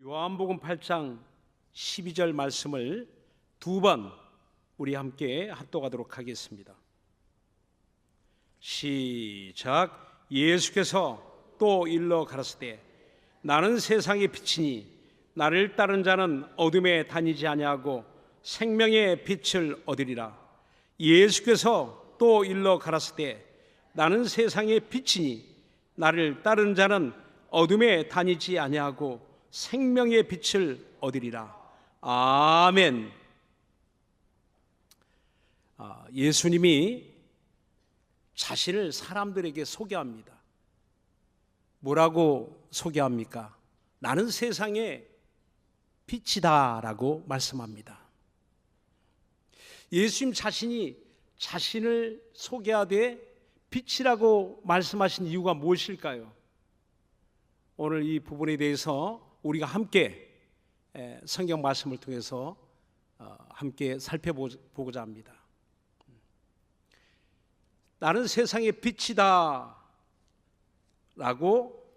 요한복음 8장 12절 말씀을 두 번 우리 함께 합독하도록 하겠습니다. 시작. 예수께서 또 일러 가라사대 나는 세상의 빛이니 나를 따른 자는 어둠에 다니지 아니하고 생명의 빛을 얻으리라. 예수께서 또 일러 가라사대 나는 세상의 빛이니 나를 따른 자는 어둠에 다니지 아니하고 생명의 빛을 얻으리라. 아멘. 예수님이 자신을 사람들에게 소개합니다. 뭐라고 소개합니까? 나는 세상의 빛이다 라고 말씀합니다. 예수님 자신이 자신을 소개하되 빛이라고 말씀하신 이유가 무엇일까요? 오늘 이 부분에 대해서 우리가 함께 성경 말씀을 통해서 함께 살펴보고자 합니다. 나는 세상의 빛이다 라고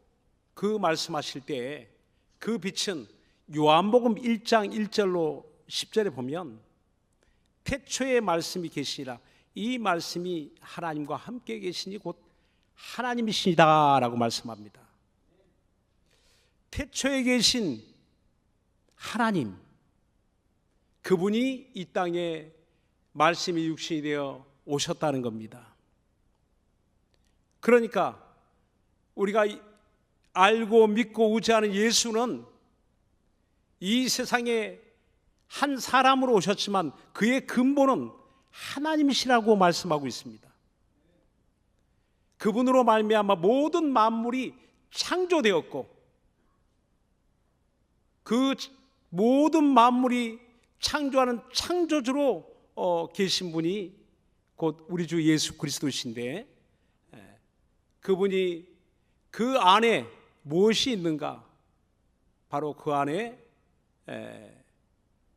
그 말씀하실 때 그 빛은 요한복음 1장 1절로 10절에 보면 태초에 말씀이 계시니라, 이 말씀이 하나님과 함께 계시니 곧 하나님이시다 라고 말씀합니다. 태초에 계신 하나님, 그분이 이 땅에 말씀이 육신이 되어 오셨다는 겁니다. 그러니까 우리가 알고 믿고 의지하는 예수는 이 세상에 한 사람으로 오셨지만 그의 근본은 하나님이시라고 말씀하고 있습니다. 그분으로 말미암아 모든 만물이 창조되었고 그 모든 만물이 창조하는 창조주로 계신 분이 곧 우리 주 예수 그리스도이신데, 그분이 그 안에 무엇이 있는가? 바로 그 안에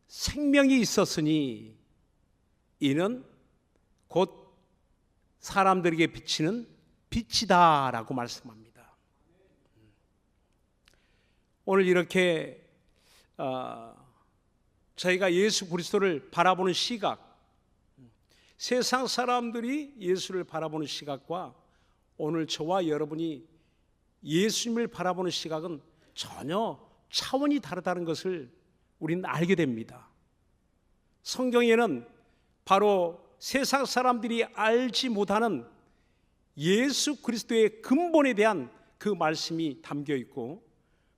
생명이 있었으니 이는 곧 사람들에게 비치는 빛이다 라고 말씀합니다. 오늘 이렇게 저희가 예수 그리스도를 바라보는 시각, 세상 사람들이 예수를 바라보는 시각과 오늘 저와 여러분이 예수님을 바라보는 시각은 전혀 차원이 다르다는 것을 우리는 알게 됩니다. 성경에는 바로 세상 사람들이 알지 못하는 예수 그리스도의 근본에 대한 그 말씀이 담겨 있고,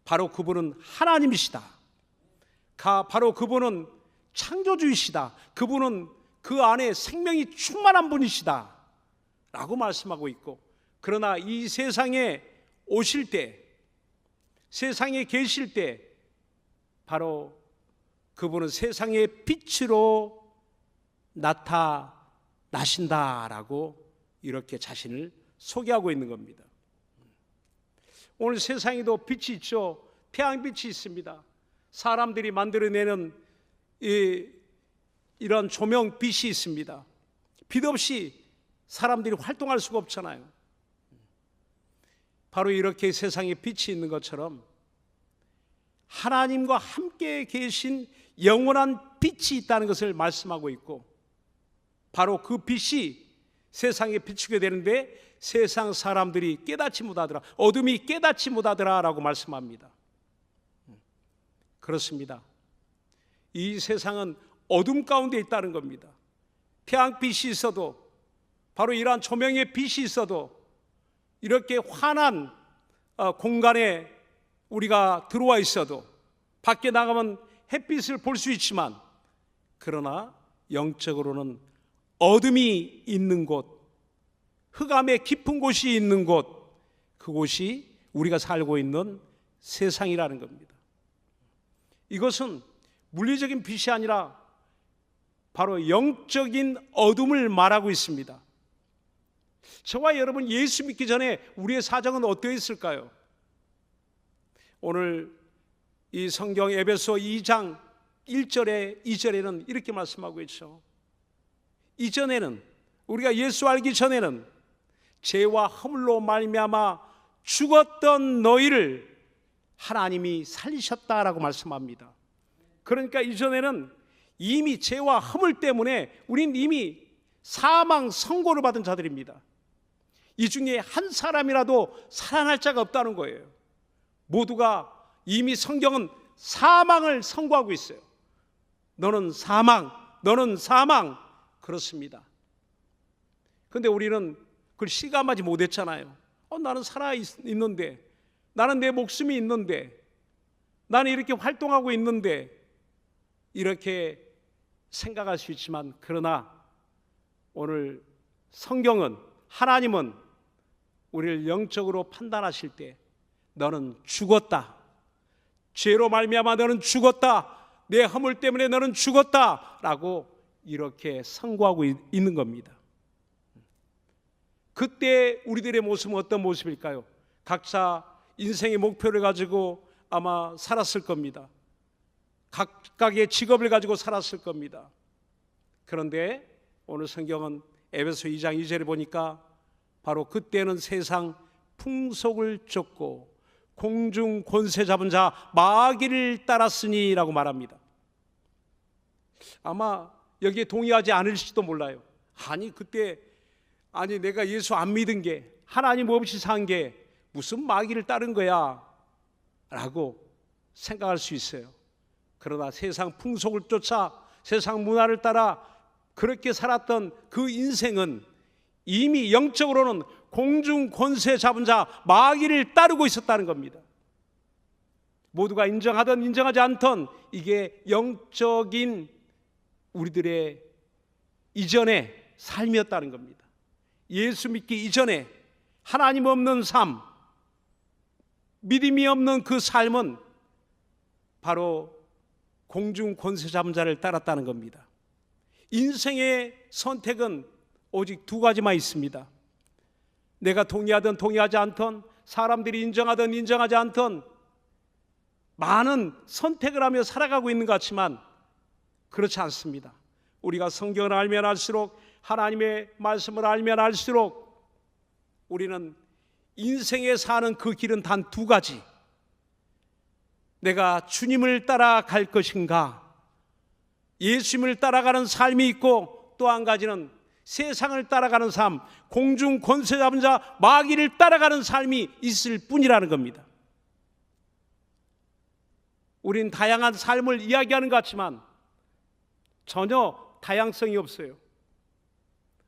바로 그분은 하나님이시다, 바로 그분은 창조주이시다, 그분은 그 안에 생명이 충만한 분이시다 라고 말씀하고 있고, 그러나 이 세상에 오실 때, 세상에 계실 때 바로 그분은 세상의 빛으로 나타나신다라고 이렇게 자신을 소개하고 있는 겁니다. 오늘 세상에도 빛이 있죠. 태양빛이 있습니다. 사람들이 만들어내는 이런 조명빛이 있습니다. 빛 없이 사람들이 활동할 수가 없잖아요. 바로 이렇게 세상에 빛이 있는 것처럼 하나님과 함께 계신 영원한 빛이 있다는 것을 말씀하고 있고, 바로 그 빛이 세상에 비추게 되는데 세상 사람들이 깨닫지 못하더라, 어둠이 깨닫지 못하더라 라고 말씀합니다. 그렇습니다. 이 세상은 어둠 가운데 있다는 겁니다. 태양빛이 있어도, 바로 이러한 조명의 빛이 있어도 이렇게 환한 공간에 우리가 들어와 있어도 밖에 나가면 햇빛을 볼 수 있지만, 그러나 영적으로는 어둠이 있는 곳, 흑암의 깊은 곳이 있는 곳, 그곳이 우리가 살고 있는 세상이라는 겁니다. 이것은 물리적인 빛이 아니라 바로 영적인 어둠을 말하고 있습니다. 저와 여러분 예수 믿기 전에 우리의 사정은 어떠했을까요? 오늘 이 성경 에베소 2장 1절에 2절에는 이렇게 말씀하고 있죠. 이전에는, 우리가 예수 알기 전에는 죄와 허물로 말미암아 죽었던 너희를 하나님이 살리셨다라고 말씀합니다. 그러니까 이전에는 이미 죄와 허물 때문에 우린 이미 사망 선고를 받은 자들입니다. 이 중에 한 사람이라도 살아날 자가 없다는 거예요. 모두가 이미 성경은 사망을 선고하고 있어요. 너는 사망, 너는 사망. 그렇습니다. 그런데 우리는 그걸 실감하지 못했잖아요. 나는 살아있는데, 나는 내 목숨이 있는데, 나는 이렇게 활동하고 있는데, 이렇게 생각할 수 있지만, 그러나 오늘 성경은, 하나님은 우리를 영적으로 판단하실 때 너는 죽었다, 죄로 말미암아 너는 죽었다, 내 허물 때문에 너는 죽었다 라고 이렇게 선고하고 있는 겁니다. 그때 우리들의 모습은 어떤 모습일까요? 각자 인생의 목표를 가지고 아마 살았을 겁니다. 각각의 직업을 가지고 살았을 겁니다. 그런데 오늘 성경은 에베소 2장 2절에 보니까 바로 그때는 세상 풍속을 쫓고 공중 권세 잡은 자 마귀를 따랐으니 라고 말합니다. 아마 여기에 동의하지 않을지도 몰라요. 그때 내가 예수 안 믿은 게, 하나님 없이 산 게 무슨 마귀를 따른 거야 라고 생각할 수 있어요. 그러나 세상 풍속을 쫓아 세상 문화를 따라 그렇게 살았던 그 인생은 이미 영적으로는 공중 권세 잡은 자 마귀를 따르고 있었다는 겁니다. 모두가 인정하든 인정하지 않든 이게 영적인 우리들의 이전의 삶이었다는 겁니다. 예수 믿기 이전에 하나님 없는 삶, 믿음이 없는 그 삶은 바로 공중 권세 잡은 자를 따랐다는 겁니다. 인생의 선택은 오직 두 가지만 있습니다. 내가 동의하든 동의하지 않든, 사람들이 인정하든 인정하지 않든 많은 선택을 하며 살아가고 있는 것 같지만 그렇지 않습니다. 우리가 성경을 알면 알수록, 하나님의 말씀을 알면 알수록 우리는 인생에 사는 그 길은 단 두 가지. 내가 주님을 따라갈 것인가, 예수님을 따라가는 삶이 있고, 또 한 가지는 세상을 따라가는 삶, 공중 권세 잡은 자 마귀를 따라가는 삶이 있을 뿐이라는 겁니다. 우린 다양한 삶을 이야기하는 것 같지만 전혀 다양성이 없어요.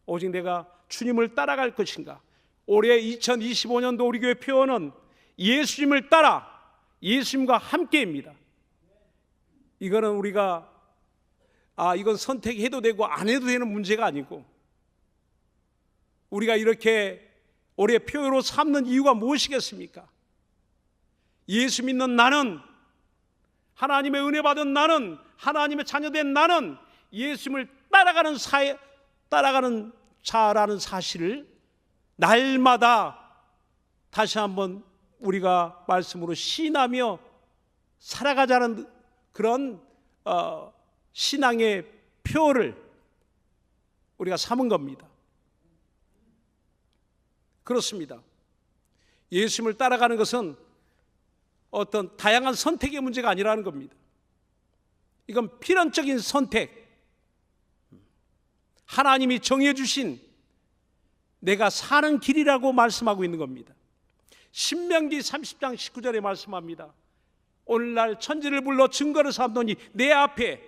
오직 내가 주님을 따라갈 것인가. 올해 2025년도 우리 교회 표어는 예수님을 따라, 예수님과 함께입니다. 이거는 우리가 이건 선택해도 되고 안 해도 되는 문제가 아니고, 우리가 이렇게 올해 표어로 삼는 이유가 무엇이겠습니까? 예수 믿는 나는, 하나님의 은혜 받은 나는, 하나님의 자녀된 나는 예수님을 따라가는 자라는 사실을 날마다 다시 한번 우리가 말씀으로 시인하며 살아가자는 그런 신앙의 표를 우리가 삼은 겁니다. 그렇습니다. 예수님을 따라가는 것은 어떤 다양한 선택의 문제가 아니라는 겁니다. 이건 필연적인 선택, 하나님이 정해주신 내가 사는 길이라고 말씀하고 있는 겁니다. 신명기 30장 19절에 말씀합니다. 오늘날 천지를 불러 증거를 삼더니 내 앞에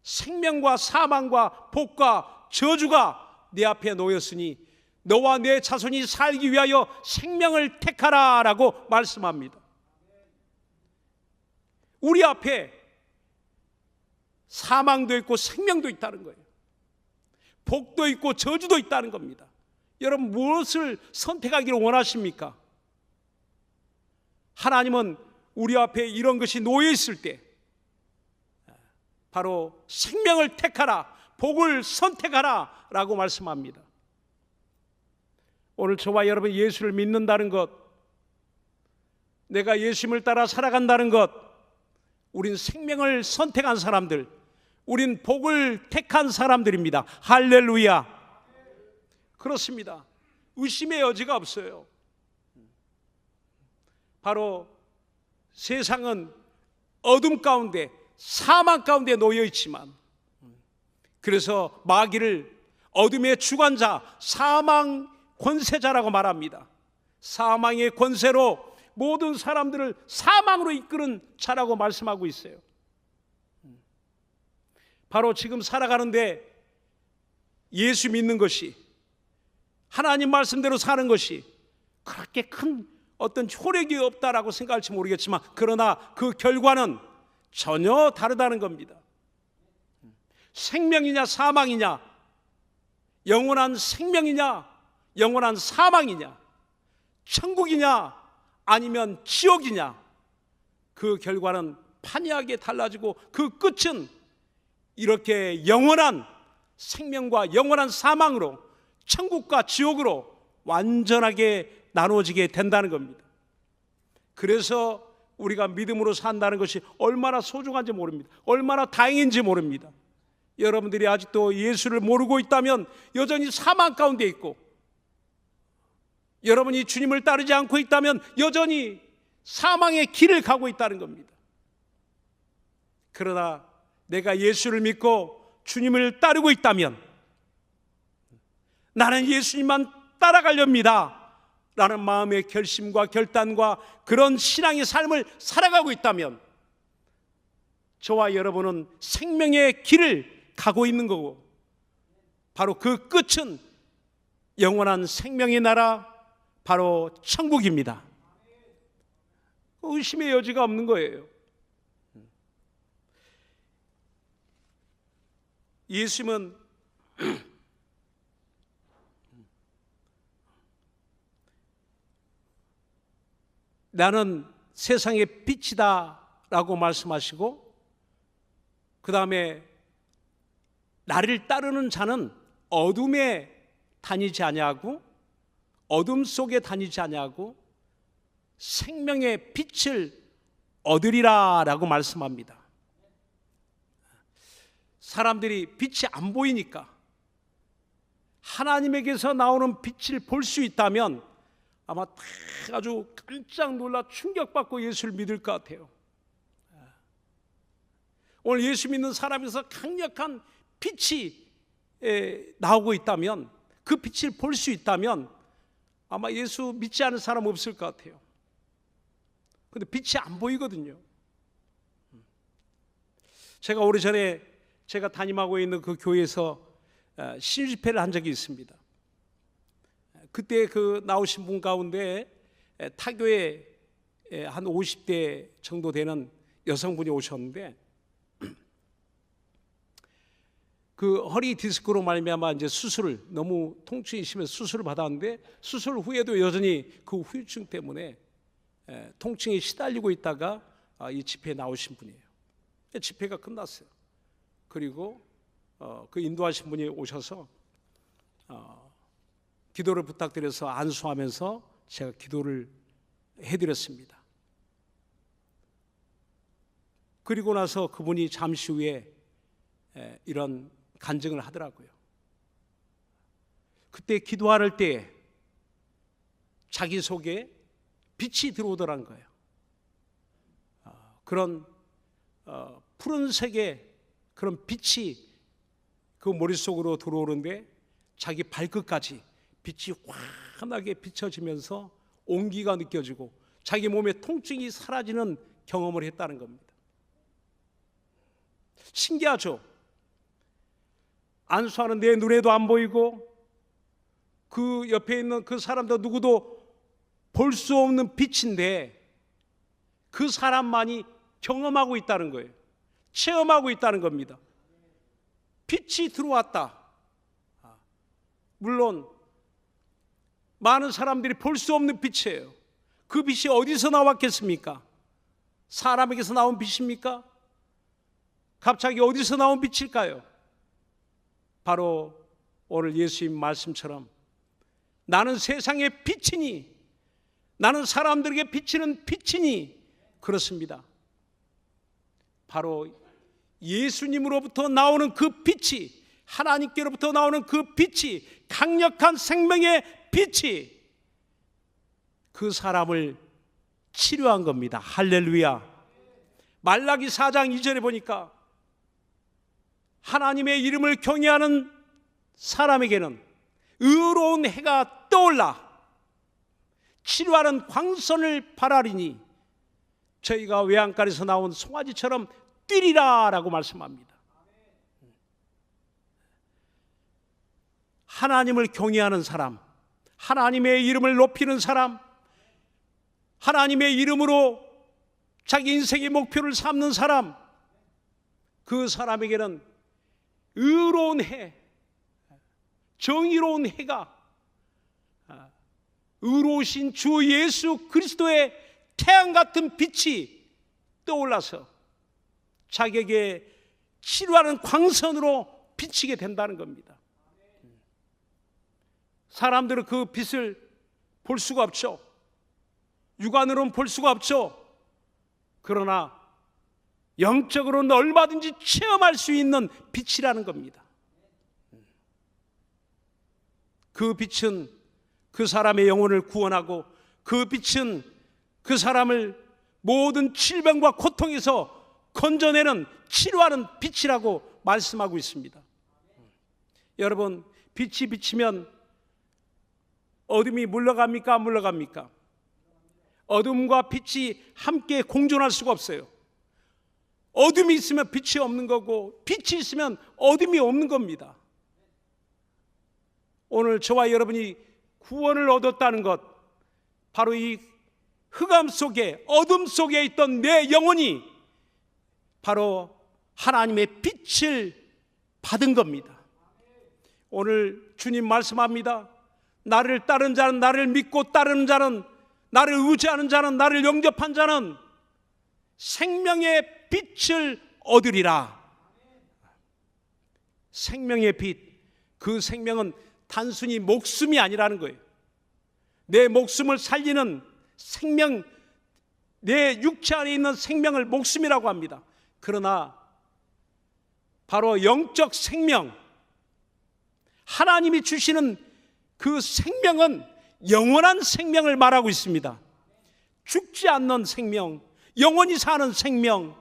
생명과 사망과 복과 저주가 내 앞에 놓였으니 너와 내 자손이 살기 위하여 생명을 택하라 라고 말씀합니다. 우리 앞에 사망도 있고 생명도 있다는 거예요. 복도 있고 저주도 있다는 겁니다. 여러분, 무엇을 선택하기를 원하십니까? 하나님은 우리 앞에 이런 것이 놓여 있을 때 바로 생명을 택하라, 복을 선택하라 라고 말씀합니다. 오늘 저와 여러분 예수를 믿는다는 것, 내가 예수님을 따라 살아간다는 것, 우린 생명을 선택한 사람들, 우린 복을 택한 사람들입니다. 할렐루야. 그렇습니다. 의심의 여지가 없어요. 바로 세상은 어둠 가운데, 사망 가운데 놓여 있지만, 그래서 마귀를 어둠의 주관자, 사망 권세자라고 말합니다. 사망의 권세로 모든 사람들을 사망으로 이끄는 자라고 말씀하고 있어요. 바로 지금 살아가는데 예수 믿는 것이, 하나님 말씀대로 사는 것이 그렇게 큰 어떤 효력이 없다라고 생각할지 모르겠지만, 그러나 그 결과는 전혀 다르다는 겁니다. 생명이냐 사망이냐, 영원한 생명이냐 영원한 사망이냐, 천국이냐 아니면 지옥이냐, 그 결과는 판이하게 달라지고 그 끝은 이렇게 영원한 생명과 영원한 사망으로, 천국과 지옥으로 완전하게 나누어지게 된다는 겁니다. 그래서 우리가 믿음으로 산다는 것이 얼마나 소중한지 모릅니다. 얼마나 다행인지 모릅니다. 여러분들이 아직도 예수를 모르고 있다면 여전히 사망 가운데 있고, 여러분이 주님을 따르지 않고 있다면 여전히 사망의 길을 가고 있다는 겁니다. 그러나 내가 예수를 믿고 주님을 따르고 있다면, 나는 예수님만 따라가렵니다 라는 마음의 결심과 결단과 그런 신앙의 삶을 살아가고 있다면, 저와 여러분은 생명의 길을 가고 있는 거고, 바로 그 끝은 영원한 생명의 나라, 바로 천국입니다. 의심의 여지가 없는 거예요. 예수님은 나는 세상의 빛이다 라고 말씀하시고, 그 다음에 나를 따르는 자는 어둠에 다니지 아니하고, 어둠 속에 다니지 아니하고 생명의 빛을 얻으리라 라고 말씀합니다. 사람들이 빛이 안 보이니까 하나님에게서 나오는 빛을 볼 수 있다면 아마 다 아주 깜짝 놀라 충격받고 예수를 믿을 것 같아요. 오늘 예수 믿는 사람에서 강력한 빛이 나오고 있다면, 그 빛을 볼 수 있다면 아마 예수 믿지 않은 사람 없을 것 같아요. 그런데 빛이 안 보이거든요. 제가 오래전에 제가 담임하고 있는 그 교회에서 신집회를 한 적이 있습니다. 그때 그 나오신 분 가운데 타교에 한 50대 정도 되는 여성분이 오셨는데, 그 허리 디스크로 말미암아 이제 수술을, 너무 통증이 심해서 수술을 받았는데, 수술 후에도 여전히 그 후유증 때문에 통증에 시달리고 있다가 이 집회에 나오신 분이에요. 집회가 끝났어요. 그리고 그 인도하신 분이 오셔서 기도를 부탁드려서 안수하면서 제가 기도를 해드렸습니다. 그리고 나서 그분이 잠시 후에 이런 간증을 하더라고요. 그때 기도할 때 자기 속에 빛이 들어오더란 거예요. 그런 푸른색의 그런 빛이 그 머릿속으로 들어오는데, 자기 발끝까지 빛이 환하게 비춰지면서 온기가 느껴지고 자기 몸의 통증이 사라지는 경험을 했다는 겁니다. 신기하죠? 안수하는 내 눈에도 안 보이고 그 옆에 있는 그 사람도 누구도 볼 수 없는 빛인데, 그 사람만이 경험하고 있다는 거예요. 체험하고 있다는 겁니다. 빛이 들어왔다. 물론 많은 사람들이 볼 수 없는 빛이에요. 그 빛이 어디서 나왔겠습니까? 사람에게서 나온 빛입니까? 갑자기 어디서 나온 빛일까요? 바로 오늘 예수님 말씀처럼 나는 세상의 빛이니, 나는 사람들에게 비치는 빛이니, 그렇습니다. 바로 예수님으로부터 나오는 그 빛이, 하나님께로부터 나오는 그 빛이, 강력한 생명의 빛이 그 사람을 치료한 겁니다. 할렐루야. 말라기 4장 2절에 보니까 하나님의 이름을 경외하는 사람에게는 의로운 해가 떠올라 치료하는 광선을 발하리니 저희가 외양간에서 나온 송아지처럼 뛰리라 라고 말씀합니다. 하나님을 경외하는 사람, 하나님의 이름을 높이는 사람, 하나님의 이름으로 자기 인생의 목표를 삼는 사람, 그 사람에게는 의로운 해, 정의로운 해가 의로우신 주 예수 그리스도의 태양 같은 빛이 떠올라서 자기에게 치료하는 광선으로 비치게 된다는 겁니다. 사람들은 그 빛을 볼 수가 없죠. 육안으로는 볼 수가 없죠. 그러나 영적으로는 얼마든지 체험할 수 있는 빛이라는 겁니다. 그 빛은 그 사람의 영혼을 구원하고 그 빛은 그 사람을 모든 질병과 고통에서 건져내는 치료하는 빛이라고 말씀하고 있습니다. 여러분, 빛이 비치면 어둠이 물러갑니까? 안 물러갑니까? 어둠과 빛이 함께 공존할 수가 없어요. 어둠이 있으면 빛이 없는 거고 빛이 있으면 어둠이 없는 겁니다. 오늘 저와 여러분이 구원을 얻었다는 것, 바로 이 흑암 속에, 어둠 속에 있던 내 영혼이 바로 하나님의 빛을 받은 겁니다. 오늘 주님 말씀합니다. 나를 따르는 자는, 나를 믿고 따르는 자는, 나를 의지하는 자는, 나를 영접한 자는 생명의 빛을 얻으리라. 생명의 빛, 그 생명은 단순히 목숨이 아니라는 거예요. 내 목숨을 살리는 생명, 내 육체 안에 있는 생명을 목숨이라고 합니다. 그러나 바로 영적 생명, 하나님이 주시는 그 생명은 영원한 생명을 말하고 있습니다. 죽지 않는 생명, 영원히 사는 생명,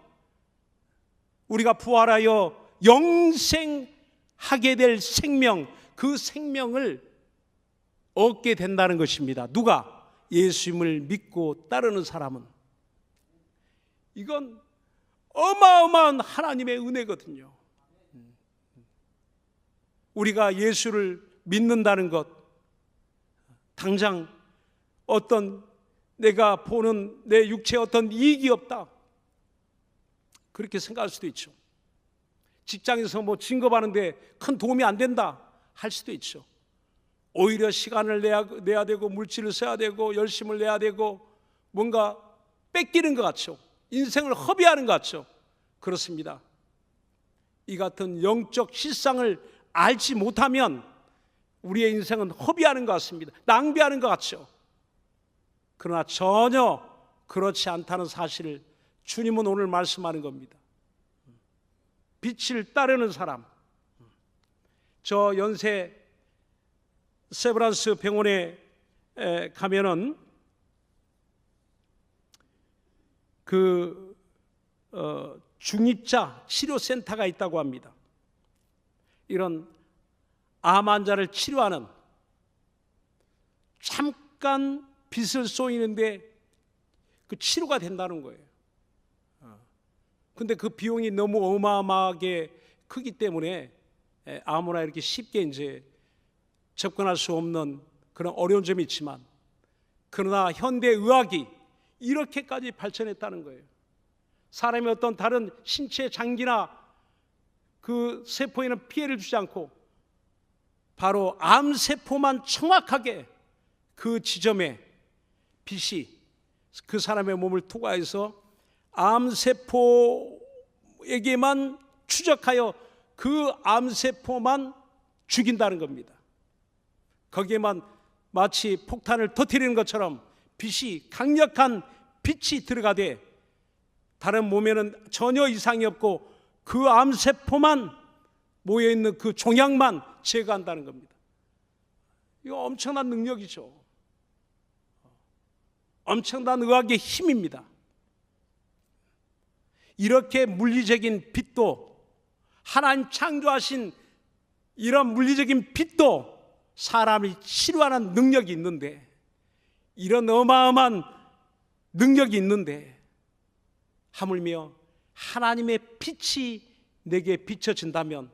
우리가 부활하여 영생하게 될 생명, 그 생명을 얻게 된다는 것입니다. 누가? 예수님을 믿고 따르는 사람은. 이건 어마어마한 하나님의 은혜거든요. 우리가 예수를 믿는다는 것, 당장 어떤 내가 보는 내 육체에 어떤 이익이 없다, 그렇게 생각할 수도 있죠. 직장에서 뭐 진급하는데 큰 도움이 안 된다 할 수도 있죠. 오히려 시간을 내야 되고 물질을 써야 되고 열심을 내야 되고 뭔가 뺏기는 것 같죠. 인생을 허비하는 것 같죠. 그렇습니다. 이 같은 영적 실상을 알지 못하면 우리의 인생은 허비하는 것 같습니다. 낭비하는 것 같죠. 그러나 전혀 그렇지 않다는 사실을 주님은 오늘 말씀하는 겁니다. 빛을 따르는 사람. 저 연세 세브란스 병원에 가면은 그 중입자 치료센터가 있다고 합니다. 이런 암 환자를 치료하는, 잠깐 빛을 쏘이는데 그 치료가 된다는 거예요. 근데 그 비용이 너무 어마어마하게 크기 때문에 아무나 이렇게 쉽게 이제 접근할 수 없는 그런 어려운 점이 있지만, 그러나 현대 의학이 이렇게까지 발전했다는 거예요. 사람이 어떤 다른 신체 장기나 그 세포에는 피해를 주지 않고 바로 암세포만 정확하게 그 지점에 빛이 그 사람의 몸을 투과해서 암세포에게만 추적하여 그 암세포만 죽인다는 겁니다. 거기에만 마치 폭탄을 터뜨리는 것처럼 빛이, 강력한 빛이 들어가되 다른 몸에는 전혀 이상이 없고 그 암세포만 모여있는 그 종양만 제거한다는 겁니다. 이거 엄청난 능력이죠. 엄청난 의학의 힘입니다. 이렇게 물리적인 빛도, 하나님 창조하신 이런 물리적인 빛도 사람을 치료하는 능력이 있는데, 이런 어마어마한 능력이 있는데, 하물며 하나님의 빛이 내게 비춰진다면,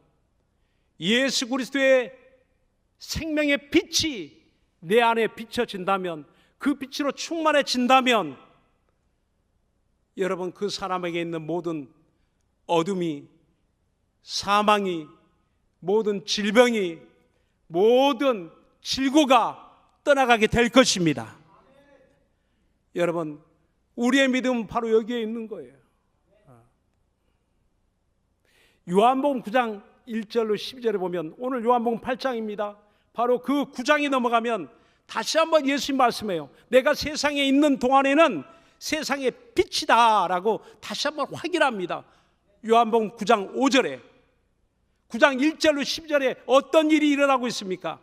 예수 그리스도의 생명의 빛이 내 안에 비춰진다면, 그 빛으로 충만해진다면, 여러분, 그 사람에게 있는 모든 어둠이, 사망이, 모든 질병이, 모든 질고가 떠나가게 될 것입니다. 여러분, 우리의 믿음은 바로 여기에 있는 거예요. 요한복음 9장 1절로 12절에 보면, 오늘 요한복음 8장입니다. 바로 그 9장이 넘어가면 다시 한번 예수님 말씀해요. 내가 세상에 있는 동안에는 세상의 빛이다 라고 다시 한번 확인합니다. 요한복음 9장 5절에, 9장 1절로 10절에 어떤 일이 일어나고 있습니까?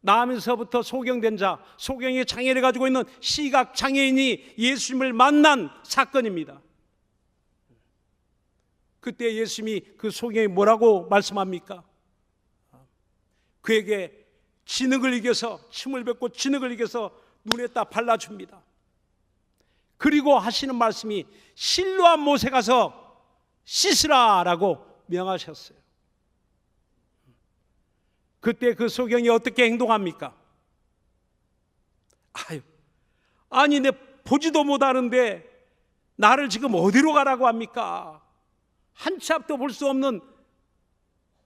나면서부터 소경된 자, 소경의 장애를 가지고 있는 시각 장애인이 예수님을 만난 사건입니다. 그때 예수님이 그 소경이 뭐라고 말씀합니까? 그에게 진흙을 이겨서, 침을 뱉고 진흙을 이겨서 눈에다 발라줍니다. 그리고 하시는 말씀이 실로암 못에 가서 씻으라 라고 명하셨어요. 그때 그 소경이 어떻게 행동합니까? 아니 내 보지도 못하는데 나를 지금 어디로 가라고 합니까? 한 치 앞도 볼 수 없는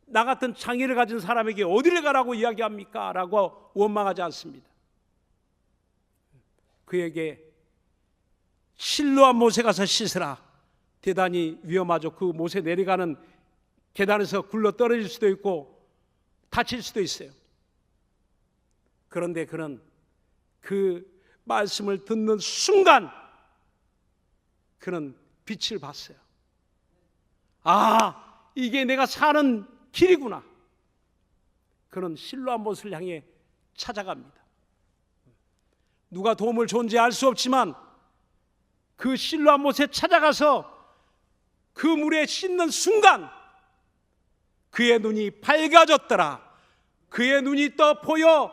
나 같은 장애를 가진 사람에게 어디를 가라고 이야기합니까? 라고 원망하지 않습니다. 그에게 실로암 못에 가서 씻으라. 대단히 위험하죠. 그 못에 내려가는 계단에서 굴러 떨어질 수도 있고 다칠 수도 있어요. 그런데 그는 그 말씀을 듣는 순간 그는 빛을 봤어요. 아, 이게 내가 사는 길이구나. 그는 실로암 못을 향해 찾아갑니다. 누가 도움을 줬는지 알 수 없지만 그 실로암 못에 찾아가서 그 물에 씻는 순간 그의 눈이 밝아졌더라. 그의 눈이 떠 보여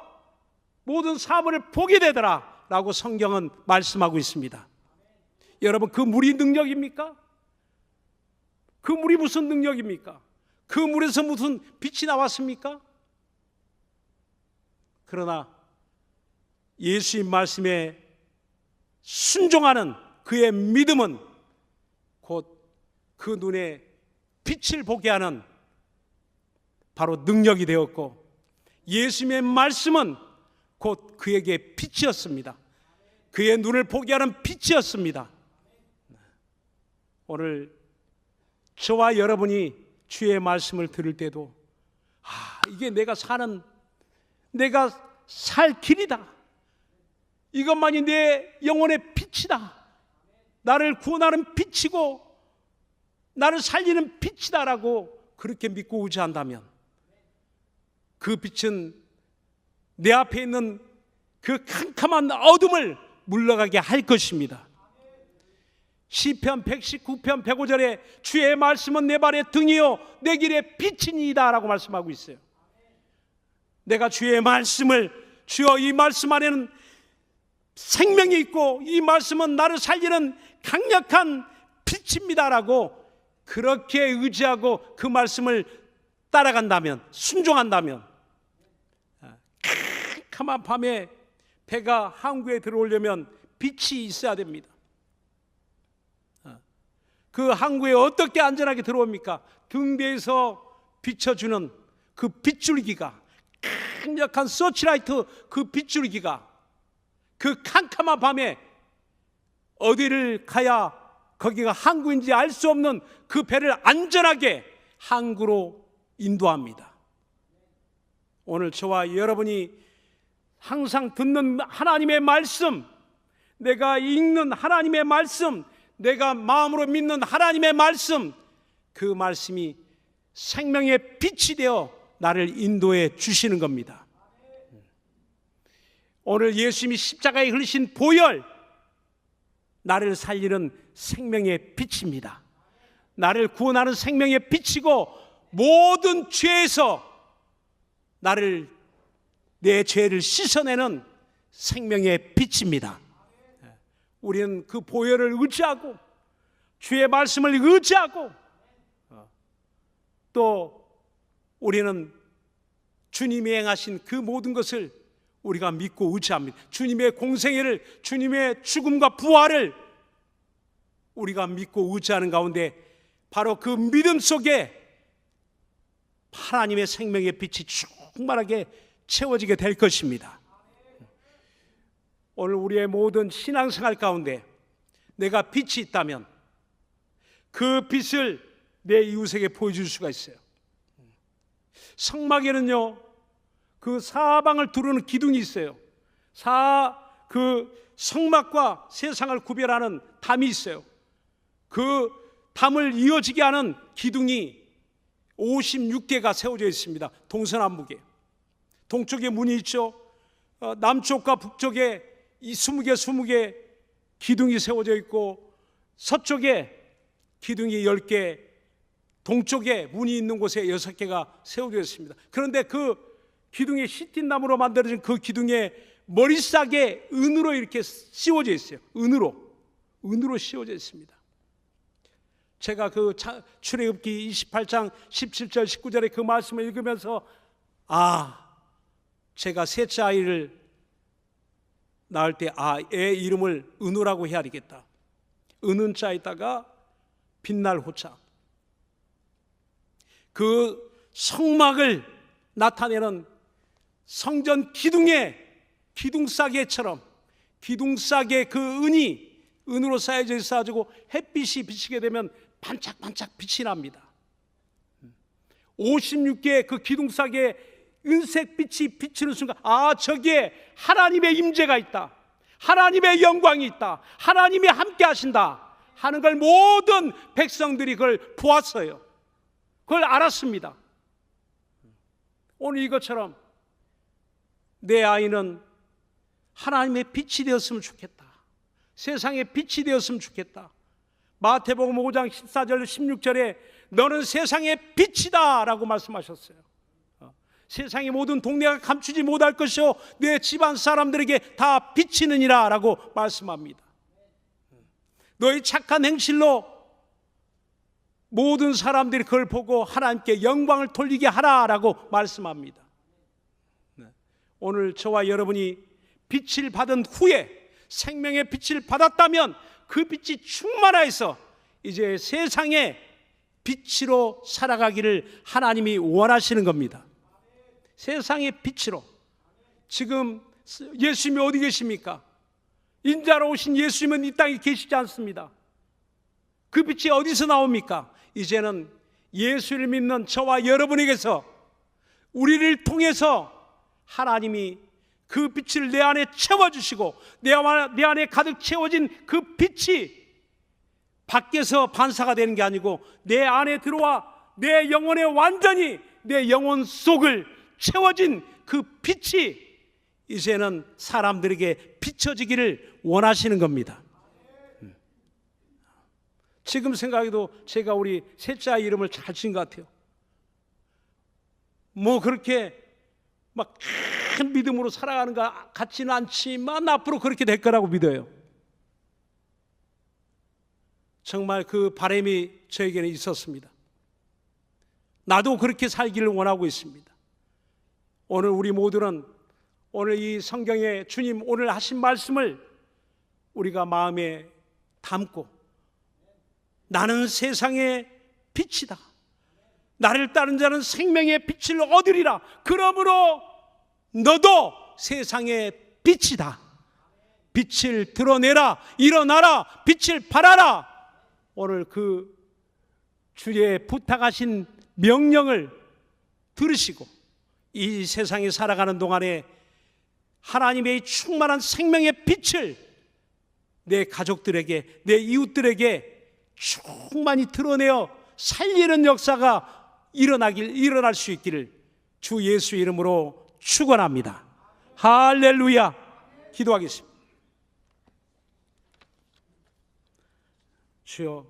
모든 사물을 보게 되더라 라고 성경은 말씀하고 있습니다. 여러분, 그 물이 능력입니까? 그 물이 무슨 능력입니까? 그 물에서 무슨 빛이 나왔습니까? 그러나 예수님 말씀에 순종하는 그의 믿음은 곧 그 눈에 빛을 보게 하는 바로 능력이 되었고, 예수님의 말씀은 곧 그에게 빛이었습니다. 그의 눈을 보게 하는 빛이었습니다. 오늘 저와 여러분이 주의 말씀을 들을 때도 이게 내가 살 길이다. 이것만이 내 영혼의 빛이다. 나를 구원하는 빛이고 나를 살리는 빛이다라고 그렇게 믿고 의지한다면 그 빛은 내 앞에 있는 그 캄캄한 어둠을 물러가게 할 것입니다. 시편 119편 105절에 주의 말씀은 내 발의 등이요 내 길의 빛이니이다 라고 말씀하고 있어요. 내가 주의 말씀을, 주여 이 말씀 안에는 생명이 있고 이 말씀은 나를 살리는 강력한 빛입니다 라고 그렇게 의지하고 그 말씀을 따라간다면, 순종한다면, 캄캄한 밤에 배가 항구에 들어오려면 빛이 있어야 됩니다. 그 항구에 어떻게 안전하게 들어옵니까? 등대에서 비춰주는 그 빗줄기가, 강력한 서치라이트 그 빗줄기가 그 캄캄한 밤에 어디를 가야 거기가 항구인지 알 수 없는 그 배를 안전하게 항구로 인도합니다. 오늘 저와 여러분이 항상 듣는 하나님의 말씀, 내가 읽는 하나님의 말씀, 내가 마음으로 믿는 하나님의 말씀, 그 말씀이 생명의 빛이 되어 나를 인도해 주시는 겁니다. 오늘 예수님이 십자가에 흘리신 보혈, 나를 살리는 생명의 빛입니다. 나를 구원하는 생명의 빛이고 모든 죄에서 나를, 내 죄를 씻어내는 생명의 빛입니다. 우리는 그 보혈을 의지하고 주의 말씀을 의지하고 또 우리는 주님이 행하신 그 모든 것을 우리가 믿고 의지합니다. 주님의 공생애를, 주님의 죽음과 부활을 우리가 믿고 의지하는 가운데 바로 그 믿음 속에 하나님의 생명의 빛이 충만하게 채워지게 될 것입니다. 오늘 우리의 모든 신앙생활 가운데 내가 빛이 있다면 그 빛을 내 이웃에게 보여줄 수가 있어요. 성막에는요, 그 사방을 두르는 기둥이 있어요. 그 성막과 세상을 구별하는 담이 있어요. 그 담을 이어지게 하는 기둥이 56개가 세워져 있습니다. 동서남북에. 동쪽에 문이 있죠. 남쪽과 북쪽에 이 20개 기둥이 세워져 있고, 서쪽에 기둥이 10개, 동쪽에 문이 있는 곳에 6개가 세워져 있습니다. 그런데 그 기둥에 시틴나무로 만들어진 그 기둥에 머리싸게 은으로 이렇게 씌워져 있어요. 은으로 씌워져 있습니다. 제가 그 출애굽기 28장 17절 19절의 그 말씀을 읽으면서 제가 셋째 아이를 낳을 때 애 이름을 은우라고 해야 되겠다. 은은자에다가 빛날 호자. 그 성막을 나타내는 성전 기둥의 기둥싸개처럼, 기둥싸개 그 은이 은으로 쌓여져 있어가지고 햇빛이 비치게 되면 반짝반짝 빛이 납니다. 56개의 그 기둥싸개에 은색 빛이 비치는 순간 저기에 하나님의 임재가 있다, 하나님의 영광이 있다, 하나님이 함께 하신다 하는 걸 모든 백성들이 그걸 보았어요. 그걸 알았습니다. 오늘 이것처럼 내 아이는 하나님의 빛이 되었으면 좋겠다, 세상의 빛이 되었으면 좋겠다. 마태복음 5장 14절 16절에 너는 세상의 빛이다 라고 말씀하셨어요. 세상의 모든 동네가 감추지 못할 것이요 내 집안 사람들에게 다 비치느니라 라고 말씀합니다. 너희 착한 행실로 모든 사람들이 그걸 보고 하나님께 영광을 돌리게 하라라고 말씀합니다. 오늘 저와 여러분이 빛을 받은 후에, 생명의 빛을 받았다면 그 빛이 충만해서 이제 세상의 빛으로 살아가기를 하나님이 원하시는 겁니다. 세상의 빛으로. 지금 예수님이 어디 계십니까? 인자로 오신 예수님은 이 땅에 계시지 않습니다. 그 빛이 어디서 나옵니까? 이제는 예수를 믿는 저와 여러분에게서, 우리를 통해서 하나님이 그 빛을 내 안에 채워주시고, 내 안에 가득 채워진 그 빛이 밖에서 반사가 되는 게 아니고 내 안에 들어와 내 영혼에 완전히, 내 영혼 속을 채워진 그 빛이 이제는 사람들에게 비춰지기를 원하시는 겁니다. 지금 생각해도 제가 우리 셋째 아이 이름을 잘 지은 것 같아요. 뭐 그렇게 막 큰 믿음으로 살아가는 것 같지는 않지만 앞으로 그렇게 될 거라고 믿어요. 정말 그 바람이 저에게는 있었습니다. 나도 그렇게 살기를 원하고 있습니다. 오늘 우리 모두는 오늘 이 성경에 주님 오늘 하신 말씀을 우리가 마음에 담고, 나는 세상의 빛이다, 나를 따른 자는 생명의 빛을 얻으리라, 그러므로 너도 세상의 빛이다, 빛을 드러내라, 일어나라, 빛을 발하라. 오늘 그 주의 부탁하신 명령을 들으시고 이 세상에 살아가는 동안에 하나님의 충만한 생명의 빛을 내 가족들에게, 내 이웃들에게 충만히 드러내어 살리는 역사가 일어날 수 있기를 주 예수 이름으로 축원합니다. 할렐루야. 기도하겠습니다. 주여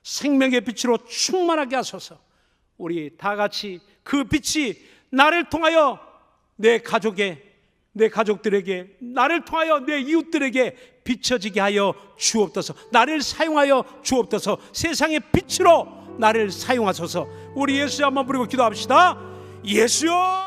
생명의 빛으로 충만하게 하소서. 우리 다 같이 그 빛이 나를 통하여 내 가족들에게, 나를 통하여 내 이웃들에게 비춰지게 하여 주옵소서. 나를 사용하여 주옵소서. 세상의 빛으로 나를 사용하소서. 우리 예수여 한번 부르고 기도합시다. 예수여.